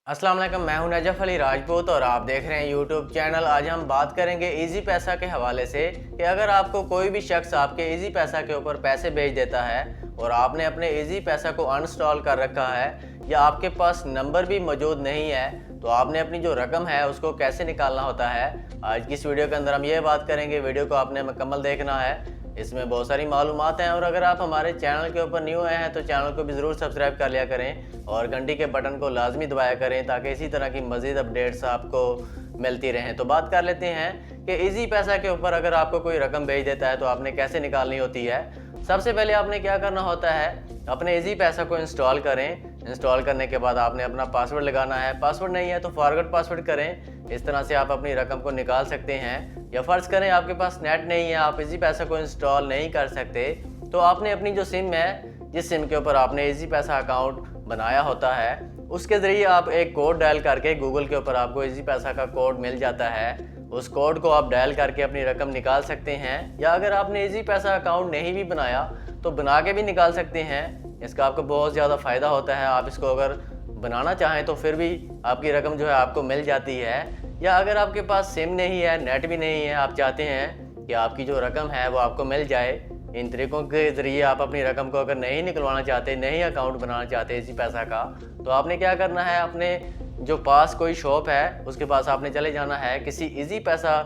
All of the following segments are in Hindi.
अस्सलाम वालेकुम, मैं हूं नजफ अली राजपूत और आप देख रहे हैं यूट्यूब चैनल। आज हम बात करेंगे इजी पैसा के हवाले से कि अगर आपको कोई भी शख्स आपके इजी पैसा के ऊपर पैसे भेज देता है और आपने अपने इजी पैसा को अनइंस्टॉल कर रखा है या आपके पास नंबर भी मौजूद नहीं है, तो आपने अपनी जो रकम है उसको कैसे निकालना होता है। आज की इस वीडियो के अंदर हम ये बात करेंगे। वीडियो को आपने मुकम्मल देखना है, इसमें बहुत सारी मालूमात हैं। और अगर आप हमारे चैनल के ऊपर न्यू आए हैं तो चैनल को भी ज़रूर सब्सक्राइब कर लिया करें और घंटी के बटन को लाजमी दबाया करें ताकि इसी तरह की मज़ीद अपडेट्स आपको मिलती रहें। तो बात कर लेते हैं कि इजी पैसा के ऊपर अगर आपको कोई रकम भेज देता है तो आपने कैसे निकालनी होती है। सबसे पहले आपने क्या करना होता है, अपने इजी पैसा को इंस्टॉल करें। इंस्टॉल करने के बाद आपने अपना पासवर्ड लगाना है। पासवर्ड नहीं है तो फॉरगेट पासवर्ड करें। इस तरह से आप अपनी रकम को निकाल सकते हैं। या फ़र्ज़ करें आपके पास नेट नहीं है, आप इजी पैसा को इंस्टॉल नहीं कर सकते, तो आपने अपनी जो सिम है, जिस सिम के ऊपर आपने इजी पैसा अकाउंट बनाया होता है, उसके ज़रिए आप एक कोड डायल करके, गूगल के ऊपर आपको इजी पैसा का कोड मिल जाता है, उस कोड को आप डायल करके अपनी रकम निकाल सकते हैं। या अगर आपने इजी पैसा अकाउंट नहीं भी बनाया तो बना के भी निकाल सकते हैं। इसका आपको बहुत ज़्यादा फ़ायदा होता है। आप इसको अगर बनाना चाहें तो फिर भी आपकी रकम जो है आपको मिल जाती है। या अगर आपके पास सिम नहीं है, नेट भी नहीं है, आप चाहते हैं कि आपकी जो रकम है वो आपको मिल जाए, इन तरीक़ों के ज़रिए आप अपनी रकम को अगर नहीं निकलवाना चाहते, नहीं अकाउंट बनाना चाहते इसी पैसा का, तो आपने क्या करना है, अपने जो पास कोई शॉप है उसके पास आपने चले जाना है। किसी इजी पैसा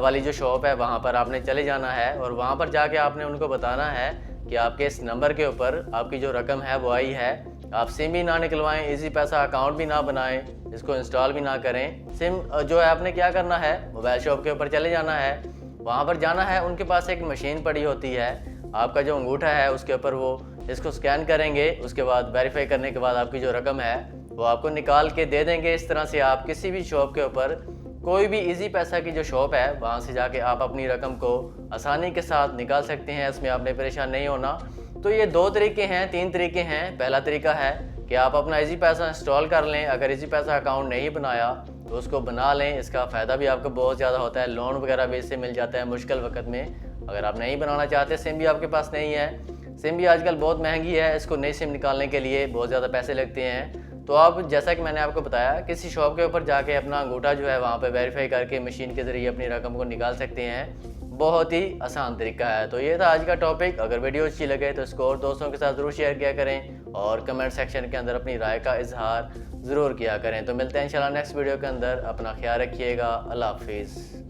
वाली जो शॉप है वहाँ पर आपने चले जाना है और वहाँ पर जाके आपने उनको बताना है कि आपके इस नंबर के ऊपर आपकी जो रकम है वो आई है। आप सिम भी ना निकलवाएं, इजी पैसा अकाउंट भी ना बनाएं, इसको इंस्टॉल भी ना करें। सिम जो है आपने क्या करना है, मोबाइल शॉप के ऊपर चले जाना है, वहाँ पर जाना है। उनके पास एक मशीन पड़ी होती है, आपका जो अंगूठा है उसके ऊपर वो इसको स्कैन करेंगे। उसके बाद वेरीफाई करने के बाद आपकी जो रकम है वो आपको निकाल के दे देंगे। इस तरह से आप किसी भी शॉप के ऊपर, कोई भी इजी पैसा की जो शॉप है वहाँ से जाके आप अपनी रकम को आसानी के साथ निकाल सकते हैं। इसमें आपने परेशान नहीं होना। तो ये दो तरीके हैं, तीन तरीके हैं। पहला तरीका है कि आप अपना इजी पैसा इंस्टॉल कर लें। अगर इजी पैसा अकाउंट नहीं बनाया तो उसको बना लें। इसका फ़ायदा भी आपको बहुत ज़्यादा होता है, लोन वगैरह भी इससे मिल जाता है मुश्किल वक्त में। अगर आप नहीं बनाना चाहते, सिम भी आपके पास नहीं है, सिम भी आजकल बहुत महंगी है, इसको नई सिम निकालने के लिए बहुत ज़्यादा पैसे लगते हैं, तो आप, जैसा कि मैंने आपको बताया, किसी शॉप के ऊपर जाके अपना अंगूठा जो है वहाँ पे वेरीफाई करके मशीन के ज़रिए अपनी रकम को निकाल सकते हैं। बहुत ही आसान तरीका है। तो ये था आज का टॉपिक। अगर वीडियो अच्छी लगे तो इसको और दोस्तों के साथ ज़रूर शेयर किया करें और कमेंट सेक्शन के अंदर अपनी राय का इजहार ज़रूर किया करें। तो मिलते हैं इंशाल्लाह नेक्स्ट वीडियो के अंदर। अपना ख्याल रखिएगा। अल्लाह हाफिज़।